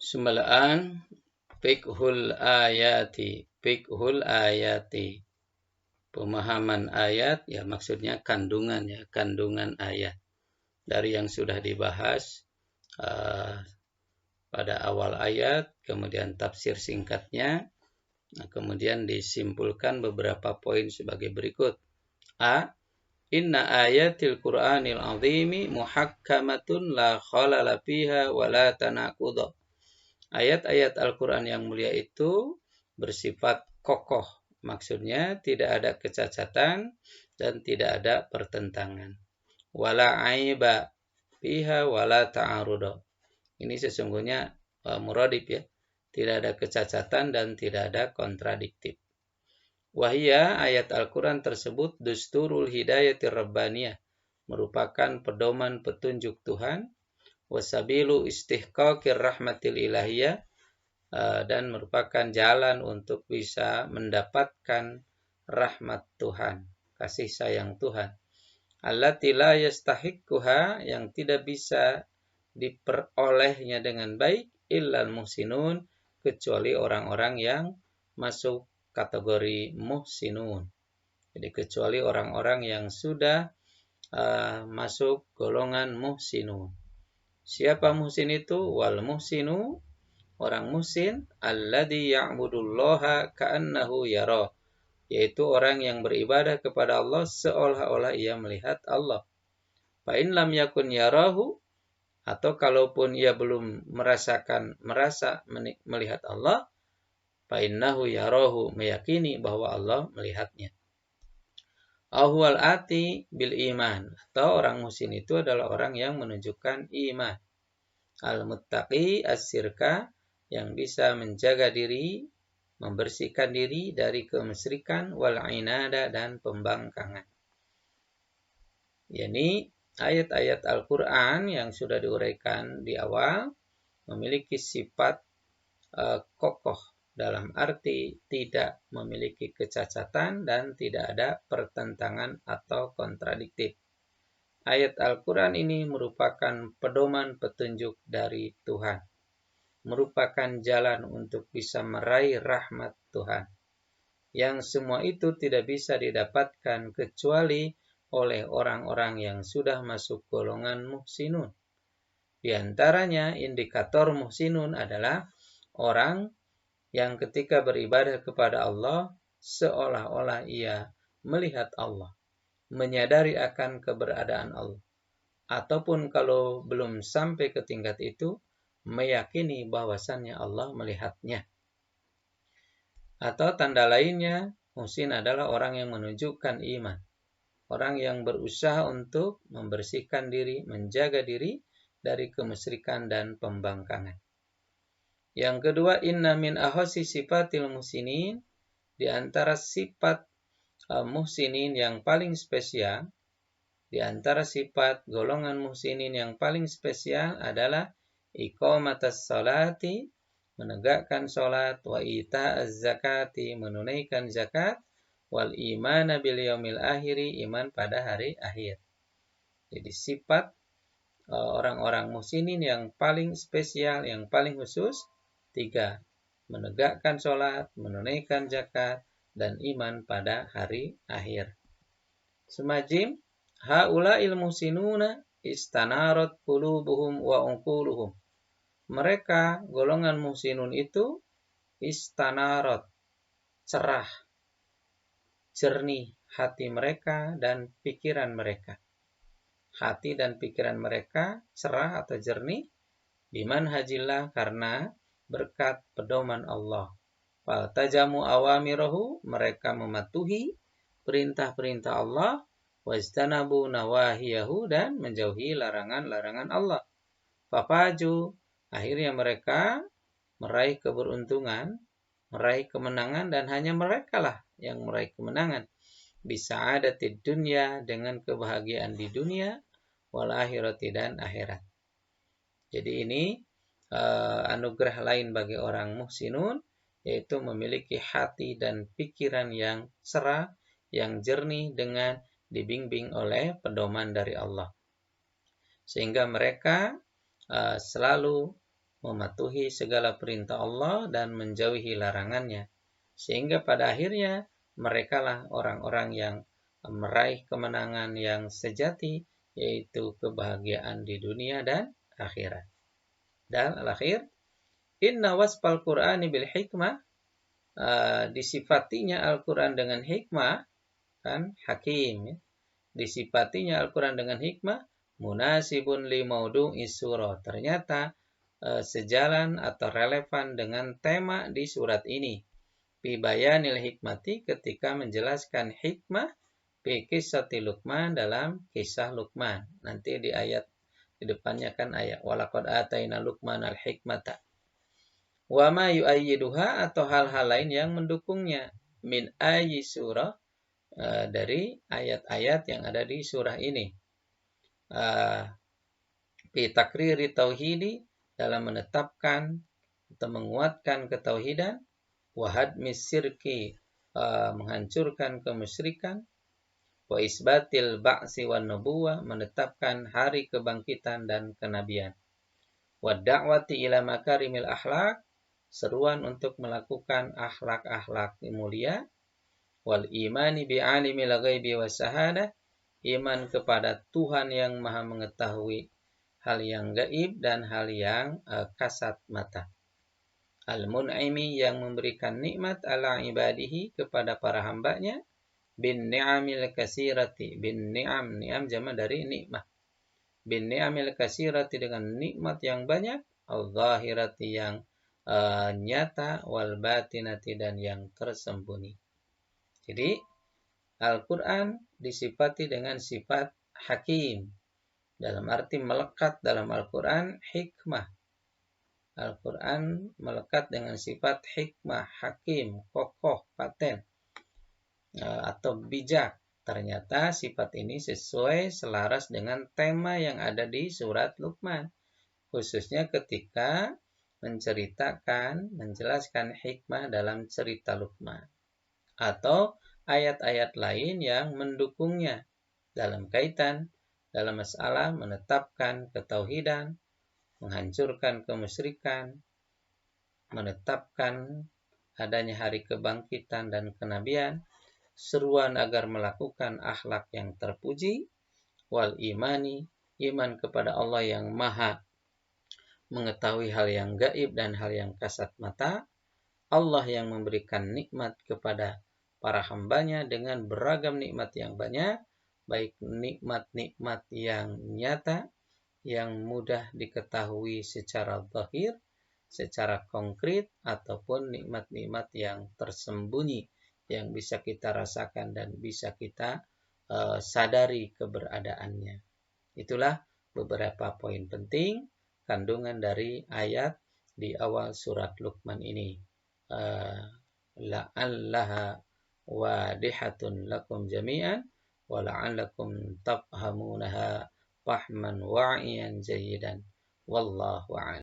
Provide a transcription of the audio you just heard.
Sembilan, fiqhul ayati. Pemahaman ayat, ya maksudnya kandungan ya, kandungan ayat. Dari yang sudah dibahas pada awal ayat, kemudian tafsir singkatnya, nah, kemudian disimpulkan beberapa poin sebagai berikut. A. Inna ayatil Qur'anil azimi muhakkamatun la khalala fiha wa la tanaqudah. Ayat-ayat Al-Quran yang mulia itu bersifat kokoh. Maksudnya tidak ada kecacatan dan tidak ada pertentangan. Wala aiba fiha wala ta'aruda. Ini sesungguhnya muradif ya. Tidak ada kecacatan dan tidak ada kontradiktif. Wahia ayat Al-Quran tersebut dusturul hidayatir rabbaniyah. Merupakan pedoman petunjuk Tuhan. Wasabilu istihqaqir rahmatil ilahiyah. Dan merupakan jalan untuk bisa mendapatkan rahmat Tuhan, kasih sayang Tuhan. Allati la yastahiqquha, yang tidak bisa diperolehnya dengan baik, illal muhsinun, kecuali orang-orang yang masuk kategori muhsinun. Jadi kecuali orang-orang yang sudah masuk golongan muhsinun. Siapa muhsin itu? Wal muhsinu, orang muhsin, alladzi ya'budullaha ka'annahu yara, yaitu orang yang beribadah kepada Allah seolah-olah ia melihat Allah. Fa in lam yakun yarahu, atau kalaupun ia belum merasa melihat Allah, fa innahu yarahu, meyakini bahwa Allah melihatnya. Ahwal ati bil iman, atau orang muhsin itu adalah orang yang menunjukkan iman. Al-muttaqi as-sirka, yang bisa menjaga diri, membersihkan diri dari kemusyrikan, wal inada, dan pembangkangan. Yani ayat-ayat Al-Quran yang sudah diuraikan di awal memiliki sifat kokoh, dalam arti tidak memiliki kecacatan dan tidak ada pertentangan atau kontradiktif. Ayat Al-Quran ini merupakan pedoman petunjuk dari Tuhan, merupakan jalan untuk bisa meraih rahmat Tuhan. Yang semua itu tidak bisa didapatkan kecuali oleh orang-orang yang sudah masuk golongan muhsinun. Di antaranya indikator muhsinun adalah orang yang ketika beribadah kepada Allah seolah-olah ia melihat Allah, menyadari akan keberadaan Allah. Ataupun kalau belum sampai ke tingkat itu, meyakini bahwasannya Allah melihatnya. Atau tanda lainnya, muhsin adalah orang yang menunjukkan iman. Orang yang berusaha untuk membersihkan diri, menjaga diri dari kemusyrikan dan pembangkangan. Yang kedua, inna min ahwasi sifatil muhsinin, di antara sifat muhsinin yang paling spesial, di antara sifat golongan muhsinin yang paling spesial adalah iqamatas salati, menegakkan salat, wa ita'az zakati, menunaikan zakat, wal imana bil yaumil akhiri, iman pada hari akhir. Jadi sifat orang-orang muhsinin yang paling spesial, yang paling khusus, 3. Menegakkan salat, menunaikan zakat, dan iman pada hari akhir. Semajim haula'il muhsinuna istanarat qulubuhum wa unquluhum. Mereka, golongan muhsinun itu, istanarat, cerah, jernih hati mereka dan pikiran mereka. Hati dan pikiran mereka cerah atau jernih, bimanhajillah, karena berkat pedoman Allah. Faltajamu awamirahu, mereka mematuhi perintah-perintah Allah, wajtanabu nawahiyahu, dan menjauhi larangan-larangan Allah. Fafaju, akhirnya mereka meraih keberuntungan, meraih kemenangan, dan hanya mereka lah yang meraih kemenangan. Bisa'adatid dunya, dengan kebahagiaan di dunia, wal akhirati, dan akhirat. Jadi ini anugerah lain bagi orang muhsinun, yaitu memiliki hati dan pikiran yang cerah, yang jernih dengan dibimbing oleh pedoman dari Allah. Sehingga mereka selalu mematuhi segala perintah Allah dan menjauhi larangannya. Sehingga pada akhirnya merekalah orang-orang yang meraih kemenangan yang sejati, yaitu kebahagiaan di dunia dan akhirat. Dan al-akhir, inna wasfal Qur'ani bil hikmah, disifatinya Al-Quran dengan hikmah, kan hakim ya. Disifatinya Al-Quran dengan hikmah, munasibun li maudu'i surah. Ternyata sejalan atau relevan dengan tema di surat ini. Fi bayanil hikmati, ketika menjelaskan hikmah, fi kisati Luqman, dalam kisah Luqman. Nanti di ayat di depannya kan ayat walaqad ataina Luqman al-hikmata. Wa ma yu'ayyiduha, atau hal-hal lain yang mendukungnya, min ayyi surah, dari ayat-ayat yang ada di surah ini. Fi takriri tauhidi, dalam menetapkan atau menguatkan ketauhidan, wa hadmis syirki, menghancurkan kemusyrikan, wa isbatil ba'si wan nubuwah, menetapkan hari kebangkitan dan kenabian, wa da'wati ila makarimil akhlak, seruan untuk melakukan akhlak-akhlak mulia, wal imani bi alimil ghaibi was syahadah, iman kepada Tuhan yang Maha mengetahui hal yang gaib dan hal yang kasat mata. Al-mun'imi, yang memberikan nikmat, ala ibadihi, kepada para hambanya, bin ni'amil kasirati, bin ni'am, ni'am jama dari nikmah, bin ni'amil kasirati, dengan nikmat yang banyak, al-zahirati, yang nyata, wal batinati, dan yang tersembunyi. Jadi Al-Quran disifati dengan sifat hakim, dalam arti melekat dalam Al-Quran hikmah. Al-Quran melekat dengan sifat hikmah, hakim, kokoh, paten, atau bijak. Ternyata sifat ini sesuai selaras dengan tema yang ada di surat Luqman, khususnya ketika menjelaskan hikmah dalam cerita Luqman, atau ayat-ayat lain yang mendukungnya dalam kaitan dalam masalah menetapkan ketauhidan, menghancurkan kemusyrikan, menetapkan adanya hari kebangkitan dan kenabian, seruan agar melakukan akhlak yang terpuji, wal imani, iman kepada Allah yang Maha mengetahui hal yang gaib dan hal yang kasat mata, Allah yang memberikan nikmat kepada para hambanya dengan beragam nikmat yang banyak, baik nikmat-nikmat yang nyata, yang mudah diketahui secara zahir, secara konkret, ataupun nikmat-nikmat yang tersembunyi, yang bisa kita rasakan dan bisa kita sadari keberadaannya. Itulah beberapa poin penting kandungan dari ayat di awal surat Luqman ini. La'allaha wadihatun lakum jami'an wa la'allakum tafhamunaha fahman wa'iyan jayidan. Wallahu a'lam.